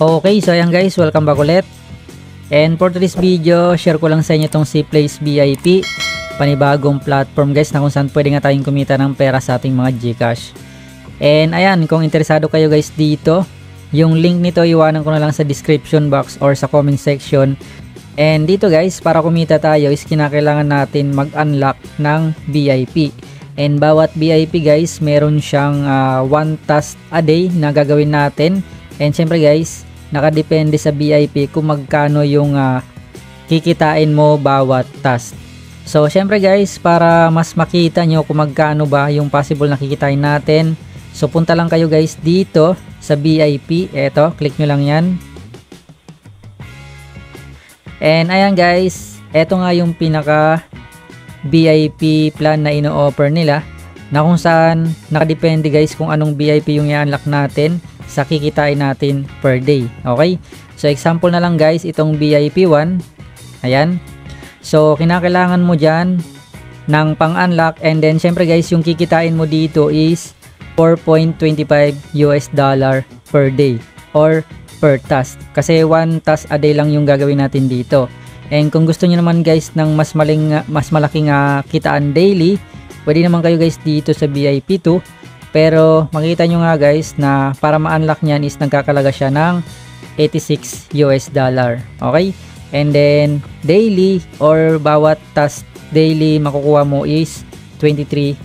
Okay, so ayan guys, welcome back ulit. And for today's video, share ko lang sa inyo itong Cplace VIP, panibagong platform guys na kung saan pwede nga tayong kumita ng pera sa ating mga Gcash. And ayan, kung interesado kayo guys dito, yung link nito iwanan ko na lang sa description box or sa comment section. And dito guys, para kumita tayo is kinakailangan natin mag-unlock ng VIP. And bawat VIP guys, meron siyang 1 task a day na gagawin natin. And syempre guys, nakadepende sa VIP kung magkano yung kikitain mo bawat task. So syempre guys, para mas makita nyo kung magkano ba yung possible na kikitain natin, so punta lang kayo guys dito sa VIP. Eto, click nyo lang yan. And ayan guys, eto nga yung pinaka VIP plan na ino-offer nila, na kung saan nakadepende guys kung anong VIP yung i-unlock natin sa kikitain natin per day. Okay? So example na lang guys, itong VIP 1. Ayan. So kinakailangan mo dyan ng pang-unlock, and then syempre guys, yung kikitain mo dito is $4.25 per day or per task. Kasi 1 task a day lang yung gagawin natin dito. And kung gusto niyo naman guys ng mas malaking kitaan daily, pwede naman kayo guys dito sa VIP 2. Pero makita nyo nga guys na para ma-unlock nyan is nagkakalaga siya ng $86. Okay? And then daily or bawat task daily makukuha mo is $23.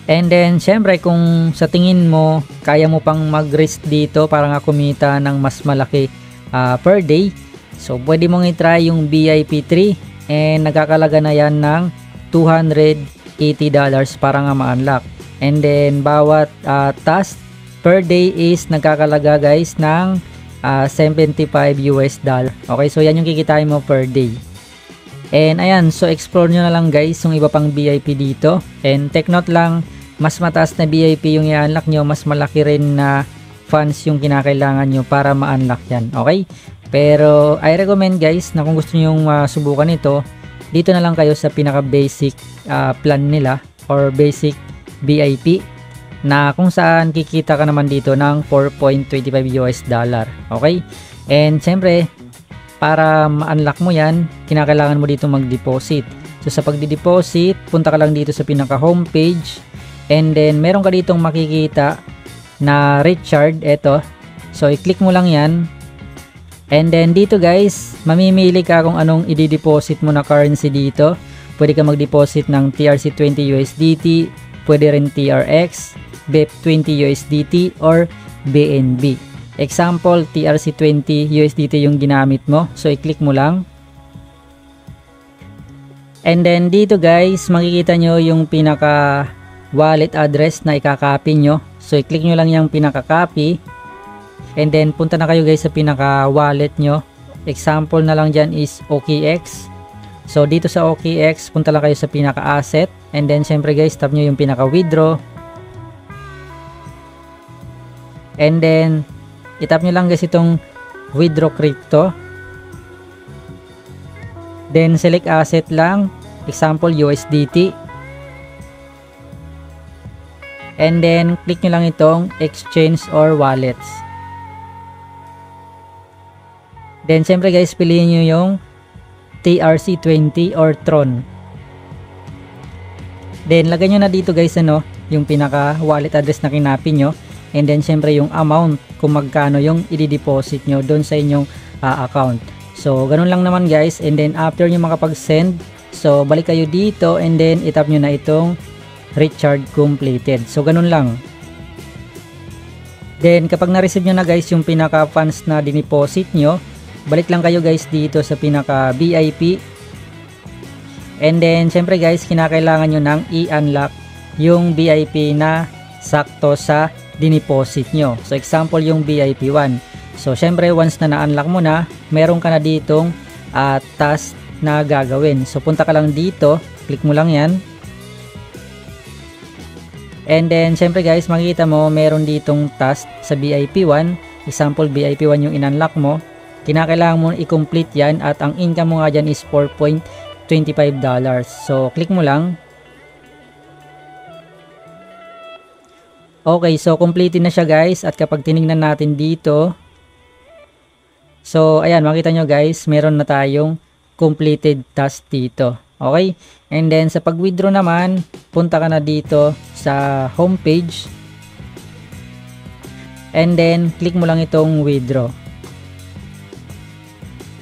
And then syempre kung sa tingin mo kaya mo pang mag-risk dito para nga kumita ng mas malaki per day, so pwede mong i-try yung VIP 3, and nagkakalaga na yan ng $280 para nga ma-unlock. And then bawat task per day is nagkakalaga guys ng $75. Okay, so yan yung kikitain mo per day. And ayan, so explore nyo na lang guys yung iba pang VIP dito. And take note lang, mas mataas na VIP yung i-unlock nyo, mas malaki rin na funds yung kinakailangan nyo para ma-unlock yan. Okay, pero I recommend guys na kung gusto nyo yung subukan ito, dito na lang kayo sa pinaka basic plan nila or basic VIP, na kung saan kikita ka naman dito ng $4.25. Okay, and syempre para ma-unlock mo yan, kinakailangan mo dito mag-deposit. So sa pagdi-deposit, punta ka lang dito sa pinaka homepage, and then meron ka ditong makikita na Richard. Eto, so i-click mo lang yan. And then dito guys, mamimili ka kung anong i-deposit mo na currency dito. Pwede ka mag-deposit ng TRC20 USDT, pwede rin TRX, BEP20 USDT, or BNB. Example, TRC20 USDT yung ginamit mo. So i-click mo lang. And then dito guys, makikita nyo yung pinaka wallet address na ikakopy nyo. So i-click nyo lang yung pinaka-copy. And then punta na kayo guys sa pinaka wallet nyo. Example na lang dyan is OKX. So dito sa OKX, punta lang kayo sa pinaka asset. And then syempre guys, tap nyo yung pinaka withdraw. And then itap nyo lang guys itong withdraw crypto. Then select asset lang. Example USDT. And then click nyo lang itong exchange or wallets. Then syempre guys, piliin nyo yung TRC20 or Tron. Then lagay nyo na dito guys yung pinaka wallet address na kinopy nyo. And then syempre yung amount kung magkano yung i-deposit nyo doon sa inyong account. So ganun lang naman guys. And then after nyo makapag-send, so balik kayo dito, and then itap nyo na itong Richard completed. So ganun lang. Then kapag na-receive nyo na guys yung pinaka funds na dineposit nyo, balik lang kayo guys dito sa pinaka VIP. And then syempre guys, kinakailangan nyo nang i-unlock yung VIP na sakto sa dineposit nyo. So example yung VIP 1. So syempre once na na-unlock mo na, meron ka na ditong task na gagawin. So punta ka lang dito, click mo lang yan. And then syempre guys, makikita mo meron ditong task sa VIP 1. Example VIP 1 yung in-unlock mo. Kinakailangan mo i-complete yan, at ang income mo nga dyan is $4.25. So click mo lang. Okay, so completed na siya guys, at kapag tinignan natin dito, so ayan, makita nyo guys, meron na tayong completed task dito. Okay, and then sa pag-withdraw naman, punta ka na dito sa homepage, and then click mo lang itong withdraw.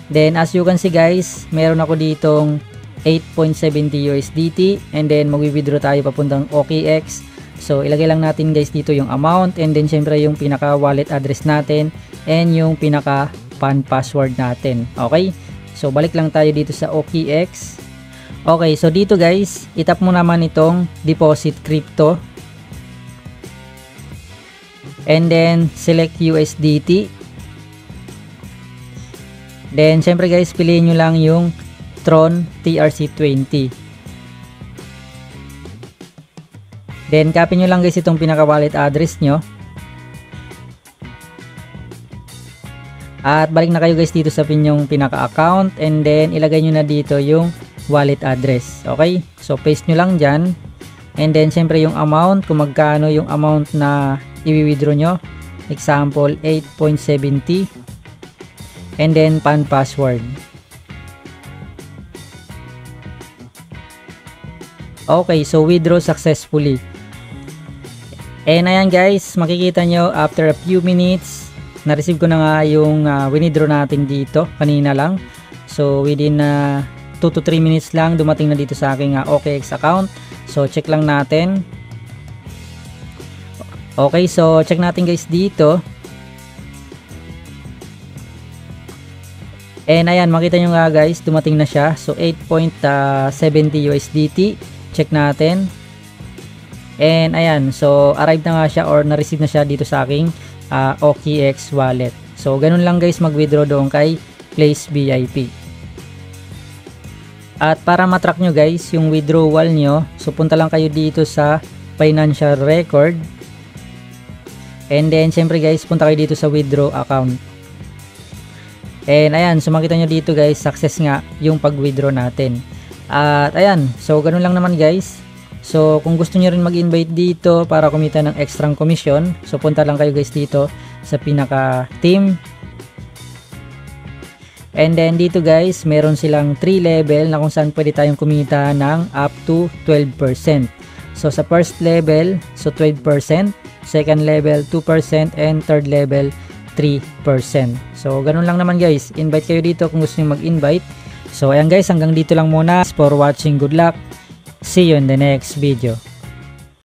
Then as you can see guys, meron ako ditong 8.70 USDT, and then mag-withdraw tayo papuntang OKX. So ilagay lang natin guys dito yung amount, and then syempre yung pinaka wallet address natin and yung pinaka PAN password natin. Okay, so balik lang tayo dito sa OKX. Okay, so dito guys, itap mo naman itong deposit crypto, and then select USDT. Then syempre guys, piliin nyo lang yung Tron TRC20. Then copy nyo lang guys itong pinaka wallet address nyo. At balik na kayo guys dito sa pinyong pinaka account, and then ilagay nyo na dito yung wallet address. Okay, so paste nyo lang dyan, and then syempre yung amount, kung magkano yung amount na i-withdraw nyo. Example 8.70, and then PAN password. Okay, so withdraw successfully. And ayan guys, makikita nyo after a few minutes, na-receive ko na nga yung withdraw natin dito kanina lang. So within 2 to 3 minutes lang, dumating na dito sa aking OKX account. So check lang natin. Okay, so check natin guys dito. And ayan, makita nyo nga guys, dumating na siya. So 8.70 USDT. Check natin. And ayan, so arrived na nga siya, or na-receive na siya dito sa aking OKX wallet. So ganun lang guys mag-withdraw doon kay Place VIP. At para matrack nyo guys yung withdrawal nyo, so punta lang kayo dito sa financial record, and then syempre guys, punta kayo dito sa withdraw account. And ayan, so makita nyo dito guys, success nga yung pag-withdraw natin. At ayan, so ganun lang naman guys. So kung gusto nyo rin mag-invite dito para kumita ng extra commission, so punta lang kayo guys dito sa pinaka team. And then dito guys, meron silang 3 level na kung saan pwede tayong kumita ng up to 12%. So sa first level, so 12%, second level 2%, and third level 3%. So ganun lang naman guys, invite kayo dito kung gusto nyo mag-invite. So ayan guys, hanggang dito lang muna. For watching, good luck. See you in the next video.